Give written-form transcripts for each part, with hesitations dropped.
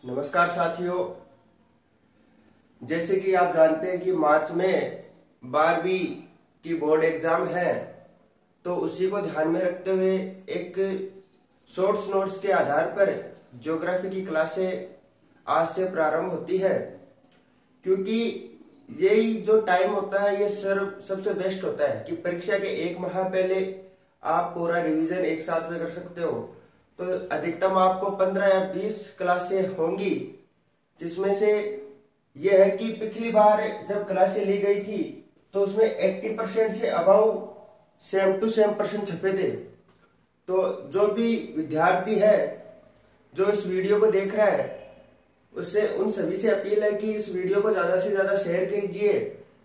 नमस्कार साथियों। जैसे कि आप जानते हैं कि मार्च में 12वीं की बोर्ड एग्जाम है, तो उसी को ध्यान में रखते हुए एक शॉर्ट्स नोट्स के आधार पर ज्योग्राफी की क्लासें आज से प्रारंभ होती है। क्योंकि यही जो टाइम होता है ये सबसे बेस्ट होता है कि परीक्षा के एक माह पहले आप पूरा रिवीजन एक साथ में कर सकते हो। तो अधिकतम आपको 15 या 20 क्लासें होंगी, जिसमें से यह है कि पिछली बार जब क्लासें ली गई थी तो उसमें 80% से अबाउ सेम टू सेम प्रश्न छपे थे। तो जो भी विद्यार्थी है जो इस वीडियो को देख रहा है, उससे उन सभी से अपील है कि इस वीडियो को ज़्यादा से ज़्यादा शेयर कीजिए,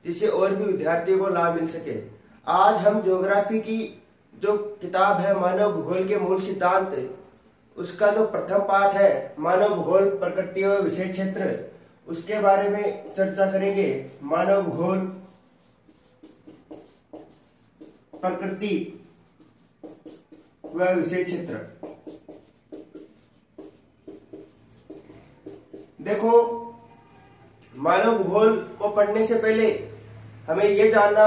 जिससे और भी विद्यार्थियों को लाभ मिल सके। आज हम ज्योग्राफी की जो किताब है मानव भूगोल के मूल सिद्धांत, उसका जो प्रथम पाठ है मानव भूगोल प्रकृति व विषय क्षेत्र, उसके बारे में चर्चा करेंगे। मानव भूगोल प्रकृति व विषय क्षेत्र। देखो, मानव भूगोल को पढ़ने से पहले हमें यह जानना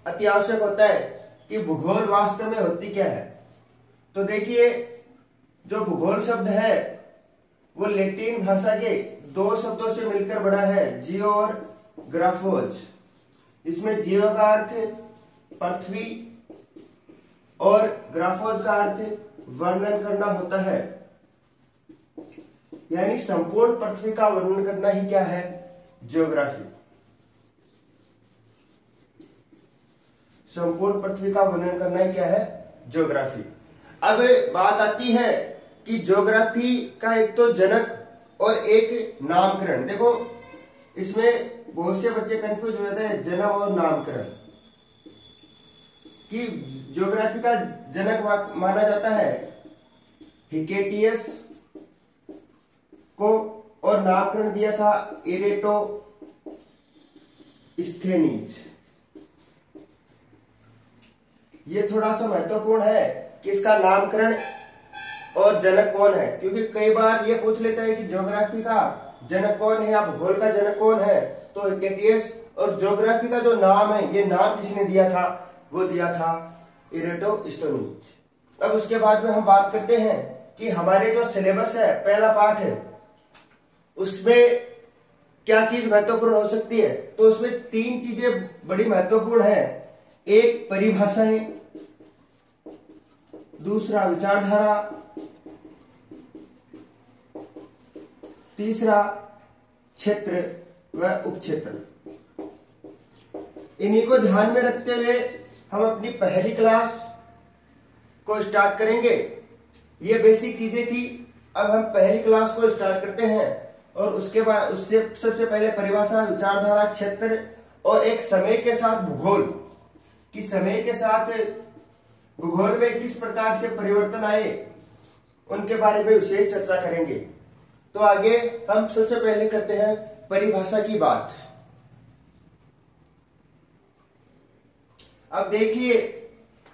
अति आवश्यक होता है कि भूगोल वास्तव में होती क्या है। तो देखिए, जो भूगोल शब्द है वो लैटिन भाषा के दो शब्दों से मिलकर बना है, जियो और ग्राफोज। इसमें जियो का अर्थ पृथ्वी और ग्राफोज का अर्थ वर्णन करना होता है, यानी संपूर्ण पृथ्वी का वर्णन करना ही क्या है, ज्योग्राफी। संपूर्ण पृथ्वी का वर्णन करना ही क्या है, ज्योग्राफी। अब बात आती है कि ज्योग्राफी का एक तो जनक और एक नामकरण। देखो, इसमें बहुत से बच्चे कंफ्यूज हो जाते हैं जन्म और नामकरण, कि ज्योग्राफी का जनक माना जाता है हिकेटियस को, और नामकरण दिया था इरेटोस्थेनीज। ये थोड़ा सा महत्वपूर्ण है कि इसका नामकरण और जनक कौन है, क्योंकि कई बार ये पूछ लेता है कि ज्योग्राफी का जनक कौन है या भूगोल का जनक कौन है। तो हिकेटियस, और ज्योग्राफी का जो नाम है, ये नाम किसने दिया था, वो दिया था इरेटोस्थेनीज। अब उसके बाद में हम बात करते हैं कि हमारे जो सिलेबस है, पहला पाठ है, उसमें क्या चीज महत्वपूर्ण हो सकती है। तो उसमें 3 चीजें बड़ी महत्वपूर्ण है। एक परिभाषाएं, दूसरा विचारधारा, तीसरा क्षेत्र व उपक्षेत्र। इन्हीं को ध्यान में रखते हुए हम अपनी पहली क्लास को स्टार्ट करेंगे। ये बेसिक चीजें थी। अब हम पहली क्लास को स्टार्ट करते हैं, और उसके बाद उससे सबसे पहले परिभाषा, विचारधारा, क्षेत्र और एक समय के साथ भूगोल, कि समय के साथ भूगोल में किस प्रकार से परिवर्तन आए, उनके बारे में विशेष चर्चा करेंगे। तो आगे हम सबसे पहले करते हैं परिभाषा की बात। अब देखिए,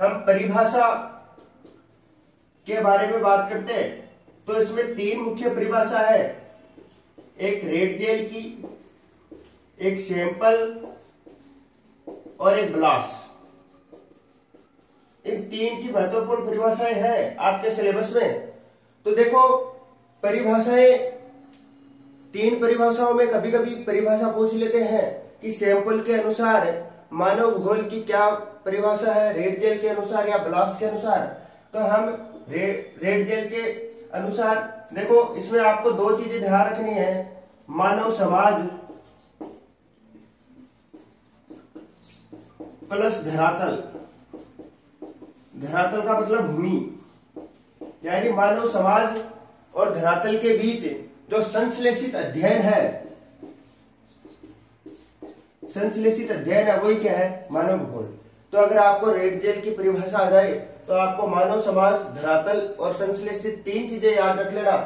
हम परिभाषा के बारे में बात करते हैं तो इसमें 3 मुख्य परिभाषा है। एक रेड जेल की, एक सैंपल और एक ब्लास्ट। इन 3 की महत्वपूर्ण परिभाषाएं हैं आपके सिलेबस में। तो देखो, परिभाषाएं 3 परिभाषाओं में कभी कभी परिभाषा पूछ लेते हैं कि सैंपल के अनुसार मानव भूगोल की क्या परिभाषा है, रेड जेल के अनुसार या ब्लास्ट के अनुसार। तो हम रेड जेल के अनुसार, देखो इसमें आपको 2 चीजें ध्यान रखनी है। मानव समाज प्लस धरातल। धरातल का मतलब भूमि, यानी मानव समाज और धरातल के बीच जो संश्लेषित अध्ययन है, संश्लेषित अध्ययन है, वही क्या है, मानव भूगोल। तो अगर आपको रेड जेल की परिभाषा आ जाए तो आपको मानव समाज, धरातल और संश्लेषित 3 चीजें याद रख लेना।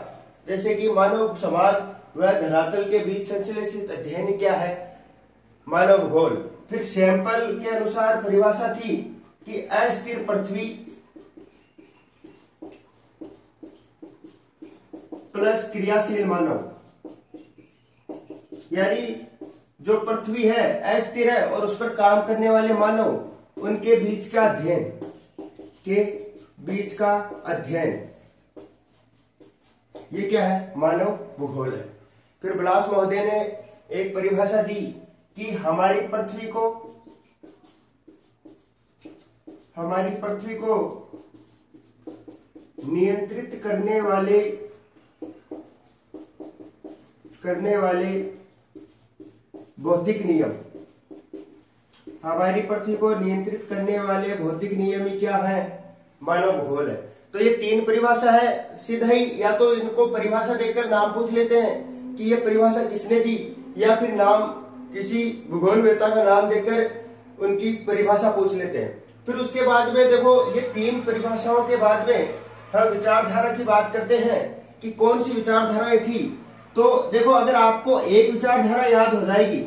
जैसे कि मानव समाज व धरातल के बीच संश्लेषित अध्ययन क्या है, मानव भूगोल। फिर सैंपल के अनुसार परिभाषा थी कि अस्थिर पृथ्वी प्लस क्रियाशील मानव। यानी जो पृथ्वी है अस्थिर है और उस पर काम करने वाले मानव उनके बीच का अध्ययन, के बीच का अध्ययन, ये क्या है? मानव भूगोल है। फिर ब्लास महोदय ने एक परिभाषा दी कि हमारी पृथ्वी को नियंत्रित करने वाले भौतिक नियम, हमारी पृथ्वी को नियंत्रित करने वाले भौतिक नियम ही क्या है? मानव भूगोल है। तो ये तीन परिभाषा है सीधा ही, या तो इनको परिभाषा देकर नाम पूछ लेते हैं कि ये परिभाषा किसने दी, या फिर नाम किसी भूगोलवेत्ता का नाम देकर उनकी परिभाषा पूछ लेते हैं। फिर उसके बाद में देखो, ये तीन परिभाषाओं के बाद में हम विचारधारा की बात करते हैं कि कौन सी विचारधाराएं थी। तो देखो, अगर आपको एक विचारधारा याद हो जाएगी,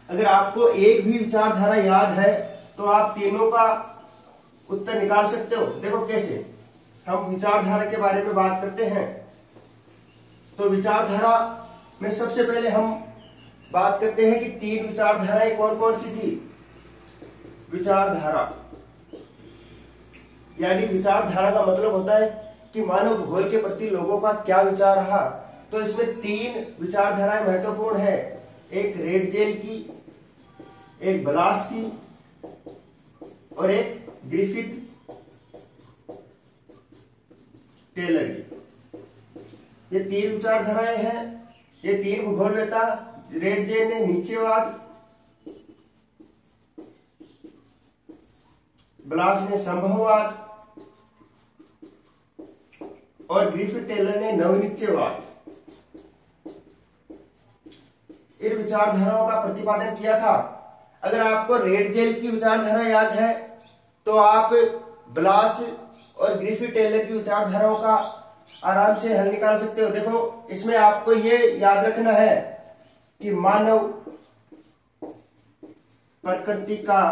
अगर आपको एक भी विचारधारा याद है तो आप तीनों का उत्तर निकाल सकते हो। देखो कैसे, हम विचारधारा के बारे में बात करते हैं। तो विचारधारा में सबसे पहले हम बात करते हैं कि तीन विचारधाराएं कौन कौन सी थी। विचारधारा यानी विचारधारा का मतलब होता है कि मानव भूगोल के प्रति लोगों का क्या विचार रहा। तो इसमें तीन विचारधाराएं महत्वपूर्ण है, एक रेडजेल की, एक ब्लास की और एक ग्रिफिथ टेलर की। ये तीन विचारधाराएं हैं। ये तीन भूगोलवेत्ता, रेडजेल ने नीचेवाद, ब्लास ने संभववाद और ग्रिफिथ टेलर ने नवनिश्चयवाद, इन विचारधाराओं का प्रतिपादन किया था। अगर आपको रेडजेल की विचारधारा याद है तो आप ब्लास और ग्रिफिथ टेलर की विचारधाराओं का आराम से हल निकाल सकते हो। देखो, इसमें आपको ये याद रखना है कि मानव प्रकृति का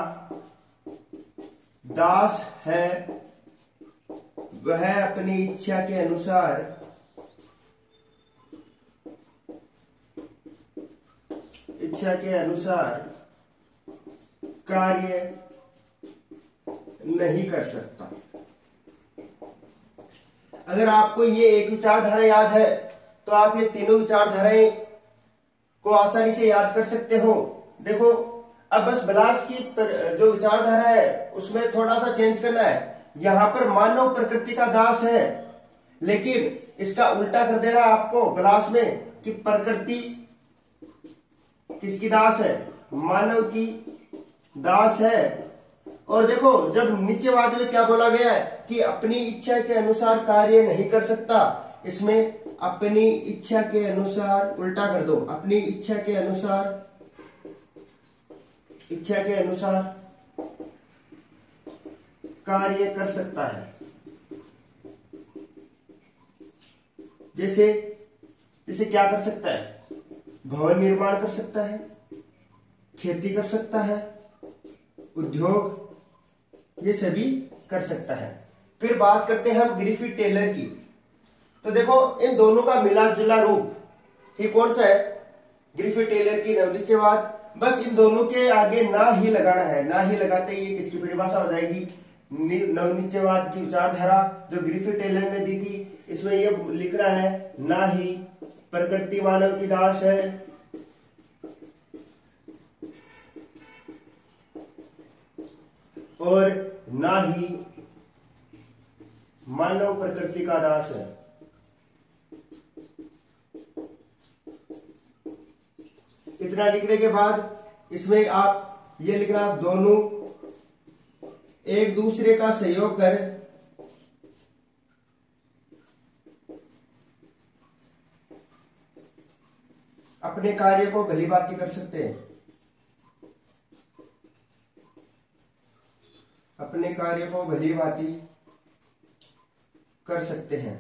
दास है, वह अपनी इच्छा के अनुसार कार्य नहीं कर सकता। अगर आपको ये एक विचारधारा याद है तो आप ये तीनों विचारधाराएं को आसानी से याद कर सकते हो। देखो, अब बस ब्लास की जो विचारधारा है उसमें थोड़ा सा चेंज करना है। यहां पर मानव प्रकृति का दास है, लेकिन इसका उल्टा कर देना आपको ब्लास में कि प्रकृति किसकी दास है? मानव की दास है। और देखो, जब नीचेवाद में क्या बोला गया है कि अपनी इच्छा के अनुसार कार्य नहीं कर सकता, इसमें अपनी इच्छा के अनुसार उल्टा कर दो, अपनी इच्छा के अनुसार कार्य कर सकता है। जैसे क्या कर सकता है? भवन निर्माण कर सकता है, खेती कर सकता है, उद्योग, ये सभी कर सकता है। फिर बात करते हैं हम ग्रिफिथ टेलर की। तो देखो, इन दोनों का मिला जुला रूप ये कौन सा है? ग्रिफिथ टेलर की नवनिश्चयवाद। बस इन दोनों के आगे ना ही लगाना है, ना ही लगाते ही ये किसकी परिभाषा हो जाएगी? नवनिश्चयवाद की विचारधारा जो ग्रिफिथ टेलर ने दी थी। इसमें ये लिखना है, ना ही प्रकृति मानव की दास है, और ना ही मानव प्रकृति का दास है। इतना लिखने के बाद इसमें आप ये लिखना, दोनों एक दूसरे का सहयोग कर अपने कार्य को भलीभांति कर सकते हैं, अपने कार्य को भलीभांति कर सकते हैं।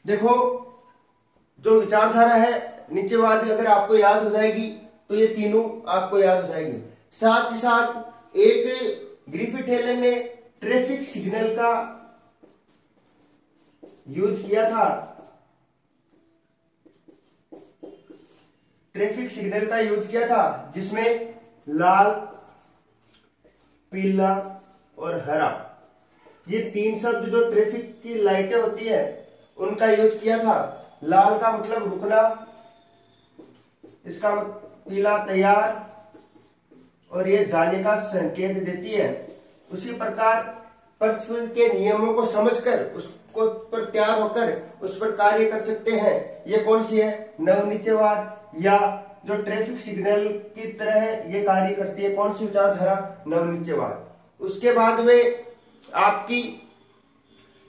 देखो, जो विचारधारा है नीचेवादी, अगर आपको याद हो जाएगी तो ये तीनों आपको याद हो जाएंगे। साथ ही साथ एक ग्रिफिथ टेलर ने ट्रैफिक सिग्नल का यूज किया था, ट्रैफिक सिग्नल का यूज किया था, जिसमें लाल, पीला और हरा, ये तीन शब्द जो ट्रैफिक की लाइटें होती है उनका यूज किया था। लाल का मतलब रुकना, इसका पीला तैयार, और ये जाने का संकेत देती है। उसी प्रकार पृथ्वी के नियमों को समझकर उसको पर तैयार होकर उस पर कार्य कर सकते हैं। ये कौन सी है? नवनिश्चयवाद, या जो ट्रैफिक सिग्नल की तरह है ये कार्य करती है। कौन सी विचारधारा? नवनिश्चयवाद। उसके बाद में आपकी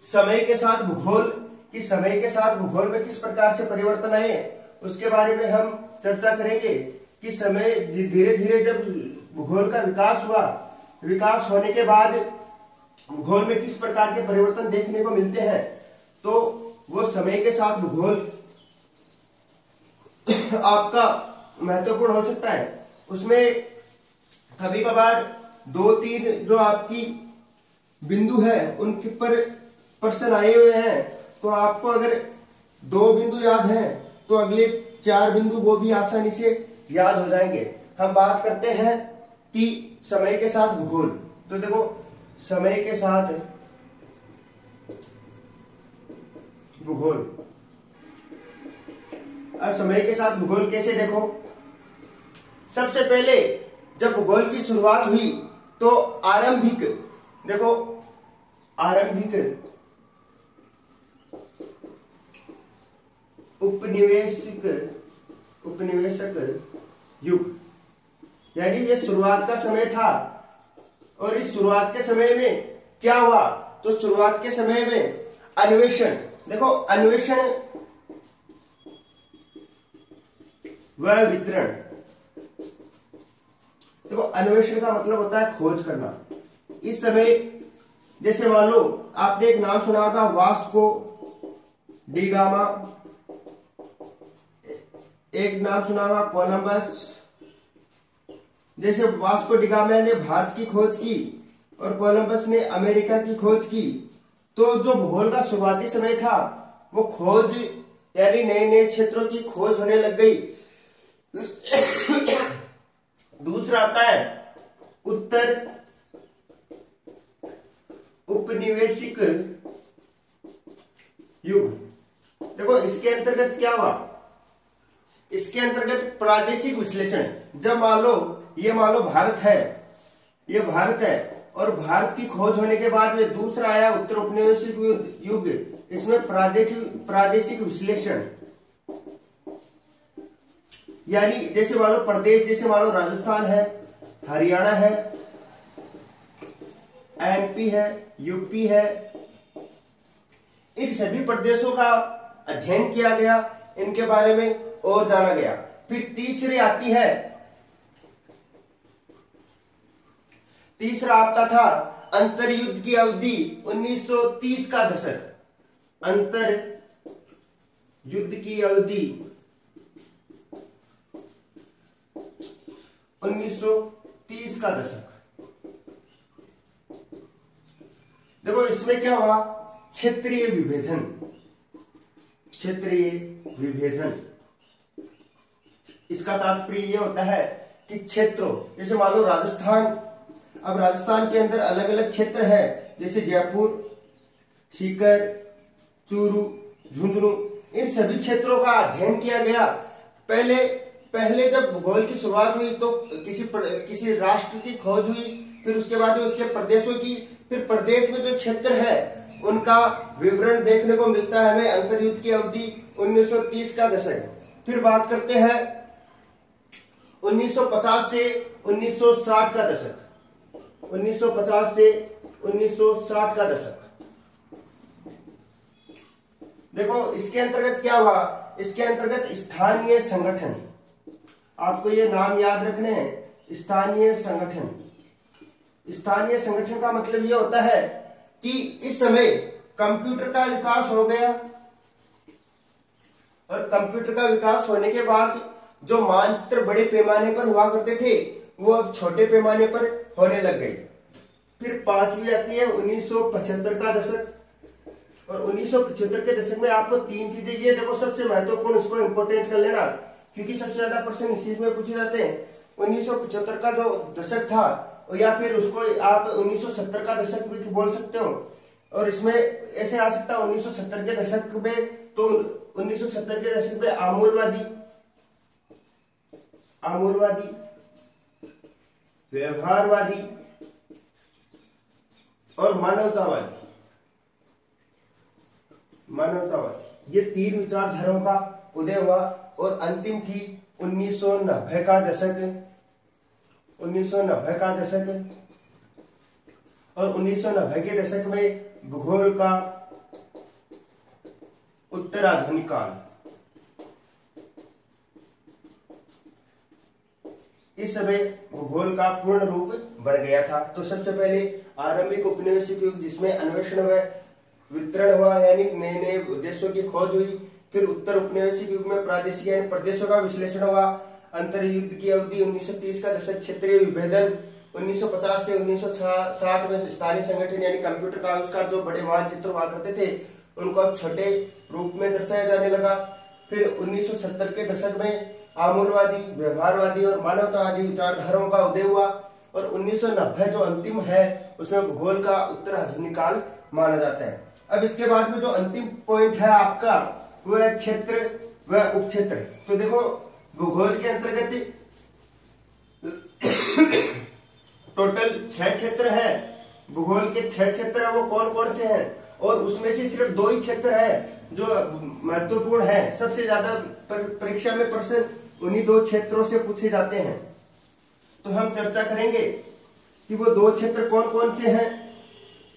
समय के साथ भूगोल, कि समय के साथ भूगोल में किस प्रकार से परिवर्तन आए, उसके बारे में हम चर्चा करेंगे कि समय धीरे धीरे जब भूगोल का विकास हुआ, विकास होने के बाद भूगोल में किस प्रकार के परिवर्तन देखने को मिलते हैं, तो वो समय के साथ भूगोल आपका महत्वपूर्ण हो सकता है। उसमें कभी कभार 2-3 जो आपकी बिंदु है उनके पर प्रश्न आए हुए हैं, तो आपको अगर 2 बिंदु याद हैं तो अगले 4 बिंदु वो भी आसानी से याद हो जाएंगे। हम बात करते हैं कि समय के साथ भूगोल। तो देखो, समय के साथ भूगोल, अब समय के साथ भूगोल कैसे देखो। सबसे पहले जब भूगोल की शुरुआत हुई तो आरंभिक, देखो आरंभिक उपनिवेशक युग, यानी ये शुरुआत का समय था। और इस शुरुआत के समय में क्या हुआ, तो शुरुआत के समय में अन्वेषण, देखो अन्वेषण व वितरण, देखो अन्वेषण का मतलब होता है खोज करना। इस समय जैसे मान लो आपने एक नाम सुना होगा, वास्को डी गामा, एक नाम सुना होगा कोलंबस। जैसे वास्को डी गामा ने भारत की खोज की और कोलंबस ने अमेरिका की खोज की, तो जो भूगोल का शुरुआती समय था वो खोज, यानी नए नए क्षेत्रों की खोज होने लग गई। दूसरा आता है उत्तर उपनिवेशिक युग। देखो इसके अंतर्गत क्या हुआ, इसके अंतर्गत प्रादेशिक विश्लेषण। जब मान लो भारत है, ये भारत है, और भारत की खोज होने के बाद में दूसरा आया उत्तर उपनिवेशिक युग। इसमें प्रादेशिक विश्लेषण, यानी जैसे मान लो प्रदेश, जैसे मान लो राजस्थान है, हरियाणा है, एमपी है, यूपी है, इन सभी प्रदेशों का अध्ययन किया गया, इनके बारे में और जाना गया। फिर तीसरी आती है, तीसरा आपका था अंतरयुद्ध की अवधि 1930 का दशक, अंतर युद्ध की अवधि 1930 का दशक। देखो इसमें क्या हुआ, क्षेत्रीय विभेदन, क्षेत्रीय विभेदन। इसका तात्पर्य यह होता है कि क्षेत्रों, जैसे मान लो राजस्थान, अब राजस्थान के अंदर अलग अलग क्षेत्र है, जैसे जयपुर, सीकर, चूरू, झुंझुनू, इन सभी क्षेत्रों का अध्ययन किया गया। पहले जब भूगोल की शुरुआत हुई तो किसी राष्ट्र की खोज हुई, फिर उसके बाद उसके प्रदेशों की, फिर प्रदेश में जो क्षेत्र है उनका विवरण देखने को मिलता है हमें अंतरयुद्ध की अवधि 1930 का दशक। फिर बात करते हैं 1950 से 1960 का दशक, 1950 से 1960 का दशक। देखो इसके अंतर्गत क्या हुआ, इसके अंतर्गत स्थानीय संगठन, आपको ये नाम याद रखने हैं, स्थानीय संगठन। स्थानीय संगठन का मतलब ये होता है कि इस समय कंप्यूटर का विकास हो गया, और कंप्यूटर का विकास होने के बाद जो मानचित्र बड़े पैमाने पर हुआ करते थे वो अब छोटे पैमाने पर होने लग गए। फिर पांचवी आती है 1975 का दशक, और 1975 के दशक में आपको तीन चीजें, ये देखो सबसे महत्वपूर्ण, इसको इंपोर्टेंट कर लेना क्योंकि सबसे ज्यादा प्रश्न इसी में पूछे जाते हैं। 1975 का जो दशक था, या फिर उसको आप 1970 का दशक भी बोल सकते हो, और इसमें ऐसे आ सकता है 1970 के दशक में, तो 1970 के दशक में आमूलवादी, व्यवहारवादी और मानवतावादी, ये 3 विचारधाराओं का उदय हुआ। और अंतिम थी 1990 का दशक, और 1990 के दशक में भूगोल का उत्तराधुनिक काल। इस समय भूगोल का पूर्ण रूप बढ़ गया था। तो सबसे पहले आरंभिक उपनिवेशिक युग, जिसमें अन्वेषण व वितरण हुआ, यानी नए नए देशों की खोज हुई। फिर उत्तर उपनिवेशिक युग में प्रादेशिक यानी प्रदेशों का विश्लेषण हुआ। अंतर्युद्ध की अवधि 1930 का दशक, क्षेत्रीय विभेदन। 1950 से 1960 में स्थानीय संगठन यानी कंप्यूटर का आविष्कार, जो बड़े मानचित्र हुआ करते थे उनको अब छोटे रूप में दर्शाया जाने लगा। फिर 1970 के दशक में आमूलवादी, व्यवहारवादी और मानवतावादी विचारधाराओं का उदय हुआ। और 1990 जो अंतिम है, उसमें भूगोल का उत्तराधुनिक काल माना जाता है। अब इसके बाद में जो अंतिम पॉइंट है आपका, वो है क्षेत्र व उपक्षेत्र। तो देखो, भूगोल के अंतर्गत टोटल 6 क्षेत्र है। भूगोल के 6 क्षेत्र है, वो कौन कौन से हैं? और उसमें से सिर्फ 2 ही क्षेत्र है जो महत्वपूर्ण है। सबसे ज्यादा परीक्षा में प्रश्न उन्हीं 2 क्षेत्रों से पूछे जाते हैं। तो हम चर्चा करेंगे कि वो 2 क्षेत्र कौन कौन से हैं।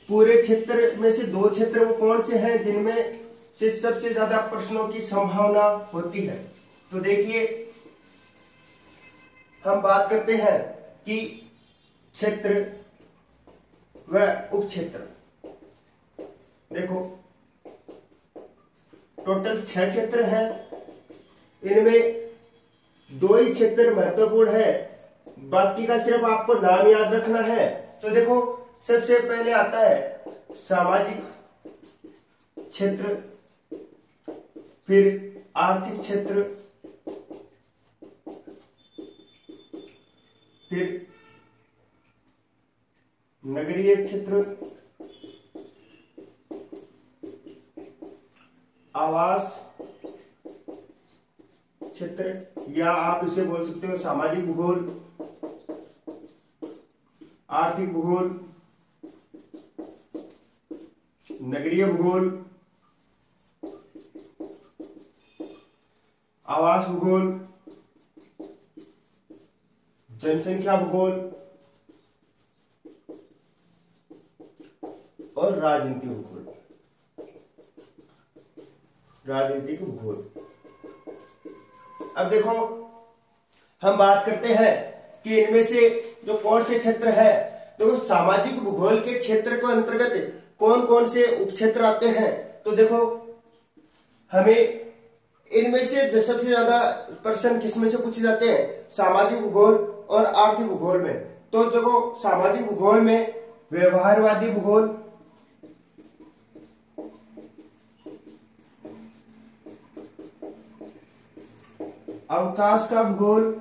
पूरे क्षेत्र में से 2 क्षेत्र वो कौन से हैं जिनमें से सबसे ज्यादा प्रश्नों की संभावना होती है। तो देखिए, हम बात करते हैं कि क्षेत्र व उपक्षेत्र। देखो, टोटल 6 क्षेत्र हैं, इनमें 2 ही क्षेत्र महत्वपूर्ण है, बाकी का सिर्फ आपको नाम याद रखना है। तो देखो, सबसे पहले आता है सामाजिक क्षेत्र, फिर आर्थिक क्षेत्र, फिर नगरीय क्षेत्र, आवास क्षेत्र, या आप इसे बोल सकते हो सामाजिक भूगोल, आर्थिक भूगोल, नगरीय भूगोल, आवास भूगोल, जनसंख्या भूगोल और राजनीतिक भूगोल। अब देखो, हम बात करते हैं कि इनमें से जो कौन से क्षेत्र है। देखो, सामाजिक भूगोल के क्षेत्र के अंतर्गत कौन कौन से उपक्षेत्र आते हैं। तो देखो, हमें इनमें से सबसे ज्यादा प्रश्न किसमें से पूछे जाते हैं? सामाजिक भूगोल और आर्थिक भूगोल में। तो देखो, सामाजिक भूगोल में व्यवहारवादी भूगोल, अवकाश का भूगोल,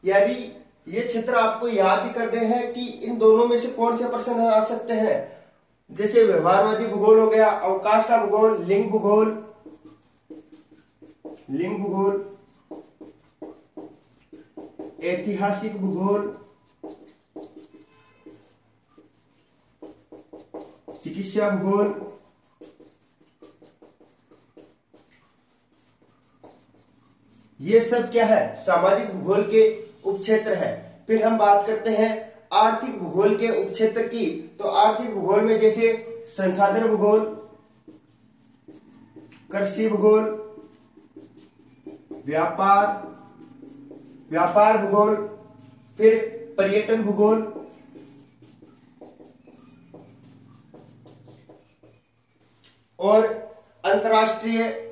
यानी ये क्षेत्र आपको याद भी करने हैं कि इन दोनों में से कौन से प्रश्न आ सकते हैं। जैसे व्यवहारवादी भूगोल हो गया, अवकाश का भूगोल, लिंग भूगोल, ऐतिहासिक भूगोल, चिकित्सा भूगोल, ये सब क्या है? सामाजिक भूगोल के उपक्षेत्र है। फिर हम बात करते हैं आर्थिक भूगोल के उपक्षेत्र की। तो आर्थिक भूगोल में जैसे संसाधन भूगोल, कृषि भूगोल, व्यापार भूगोल, फिर पर्यटन भूगोल, और अंतरराष्ट्रीय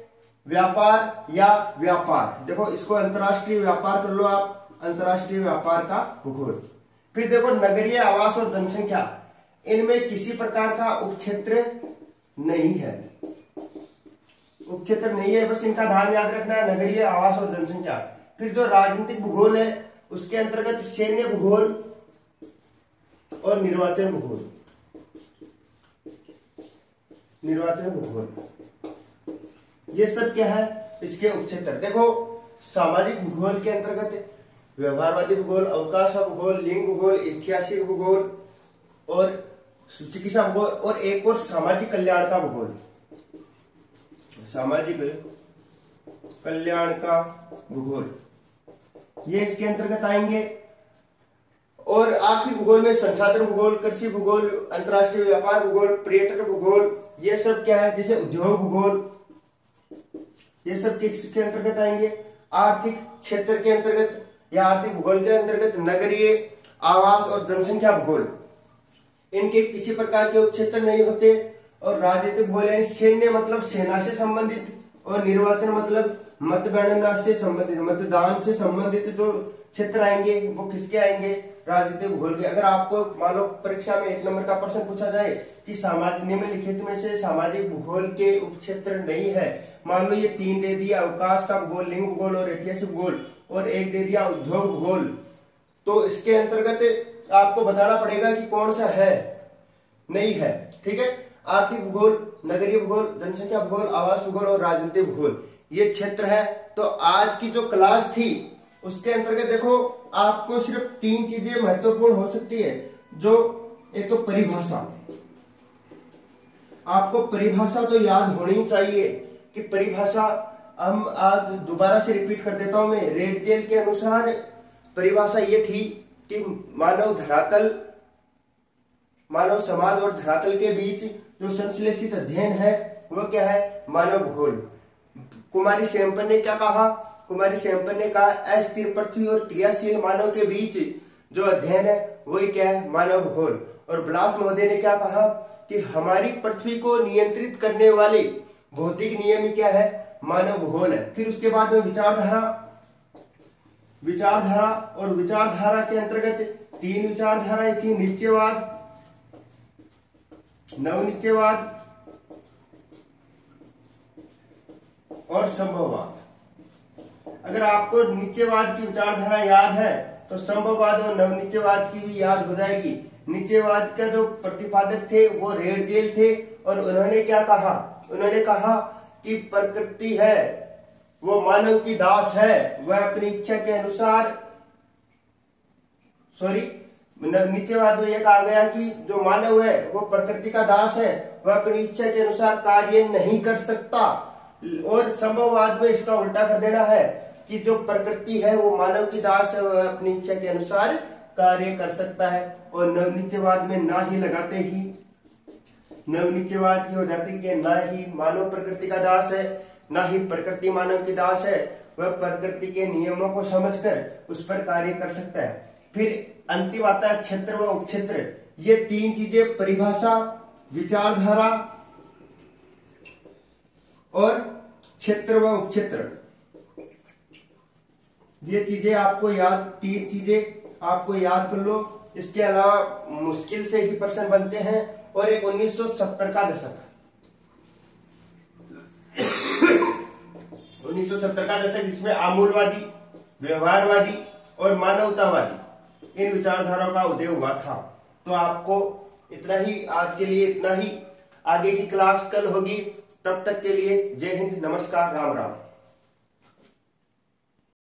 व्यापार या व्यापार। देखो, इसको अंतरराष्ट्रीय व्यापार कर लो आप, अंतरराष्ट्रीय व्यापार का भूगोल। फिर देखो, नगरीय आवास और जनसंख्या, इनमें किसी प्रकार का उपक्षेत्र नहीं है, उपक्षेत्र नहीं है, बस इनका नाम याद रखना है, नगरीय, आवास और जनसंख्या। फिर जो राजनीतिक भूगोल है उसके अंतर्गत सैन्य भूगोल और निर्वाचन भूगोल। निर्वाचन भूगोल ये सब क्या है, इसके उपक्षेत्र। देखो सामाजिक भूगोल के अंतर्गत व्यवहारवादी भूगोल, अवकाश भूगोल, लिंग भूगोल, ऐतिहासिक भूगोल और चिकित्सा भूगोल और एक और सामाजिक कल्याण का भूगोल। सामाजिक कल्याण का भूगोल ये इसके अंतर्गत आएंगे। और आर्थिक भूगोल में संसाधन भूगोल, कृषि भूगोल, अंतरराष्ट्रीय व्यापार भूगोल, पर्यटन भूगोल, ये सब क्या है, जैसे उद्योग भूगोल, ये सब किसके अंतर्गत आएंगे, आर्थिक क्षेत्र के अंतर्गत या आर्थिक भूगोल के अंतर्गत। नगरीय, आवास और जनसंख्या भूगोल, इनके किसी प्रकार के उपक्षेत्र नहीं होते। और राजनीतिक भूगोल यानी सैन्य मतलब सेना से संबंधित, और निर्वाचन मतलब मतगणना से संबंधित, मतदान से संबंधित जो क्षेत्र आएंगे वो किसके आएंगे, राजनीतिक भूगोल के। अगर आपको मान लो परीक्षा में 1 नंबर का प्रश्न पूछा जाए कि सामाजिक निम्नलिखित में से सामाजिक भूगोल के उपक्षेत्र नहीं है, मान लो ये 3 दे दिया, अवकाश का भूगोल, लिंग भूगोल और ऐतिहासिक भूगोल, और 1 दे दिया उद्योग भूगोल, तो इसके अंतर्गत आपको बताना पड़ेगा कि कौन सा है, नहीं है। ठीक है, आर्थिक भूगोल, नगरीय भूगोल, जनसंख्या भूगोल, आवास भूगोल और राजनीतिक भूगोल ये क्षेत्र है। तो आज की जो क्लास थी उसके अंतर्गत देखो आपको सिर्फ 3 चीजें महत्वपूर्ण हो सकती है। जो एक तो परिभाषा, आपको परिभाषा तो याद होनी चाहिए कि परिभाषा, हम आज दोबारा से रिपीट कर देता हूं मैं। रेड जेल के अनुसार परिभाषा ये थी कि मानव धरातल, मानव समाज और धरातल के बीच जो संश्लेषित अध्ययन है वो क्या है, मानव भूगोल। कुमारी सेम्पन ने क्या कहा, कुमारी सेम्पन ने कहा अस्थिर पृथ्वी और क्रियाशील मानव के बीच जो अध्ययन है वही क्या है, मानव भूगोल। और ब्लास महोदय ने क्या कहा कि हमारी पृथ्वी को नियंत्रित करने वाले भौतिक नियम क्या है, मानव भूगोल है। फिर उसके बाद में विचारधारा, विचारधारा और विचारधारा के अंतर्गत 3 विचारधाराएं थी, निश्चयवाद, नवनिश्चयवाद और संभववाद। अगर आपको निश्चयवाद की विचारधारा याद है तो संभववाद और नवनिश्चयवाद की भी याद हो जाएगी। निश्चयवाद का जो प्रतिपादक थे वो रेड जेल थे, और उन्होंने क्या कहा, उन्होंने कहा कि प्रकृति है वो मानव की दास है, वह अपनी इच्छा के अनुसार, निश्चयवाद में यह कहा गया कि जो मानव है वो प्रकृति का दास है, वह अपनी इच्छा के अनुसार कार्य नहीं कर सकता। और संभववाद में इसका उल्टा कर देना है कि जो प्रकृति है वो मानव की दास है, वह अपनी इच्छा के अनुसार कार्य कर सकता है। और नवनिश्चयवाद में ना ही लगाते ही नवनिश्चयवाद की हो जाती है कि ना ही मानव प्रकृति का दास है, ना ही प्रकृति मानव की दास है, वह प्रकृति के नियमों को समझकर उस पर कार्य कर सकता है। फिर अंतिम आता है क्षेत्र व उपक्षेत्र। ये 3 चीजें, परिभाषा, विचारधारा और क्षेत्र व उपक्षेत्र, ये चीजें आपको याद, 3 चीजें आपको याद कर लो। इसके अलावा मुश्किल से ही प्रश्न बनते हैं। और एक 1970 का दशक, 1970 का दशक जिसमें आमूलवादी, व्यवहारवादी और मानवतावादी इन विचारधाराओं का उदय हुआ था। तो आपको इतना ही, आज के लिए इतना ही। आगे की क्लास कल होगी, तब तक के लिए जय हिंद, नमस्कार, राम राम।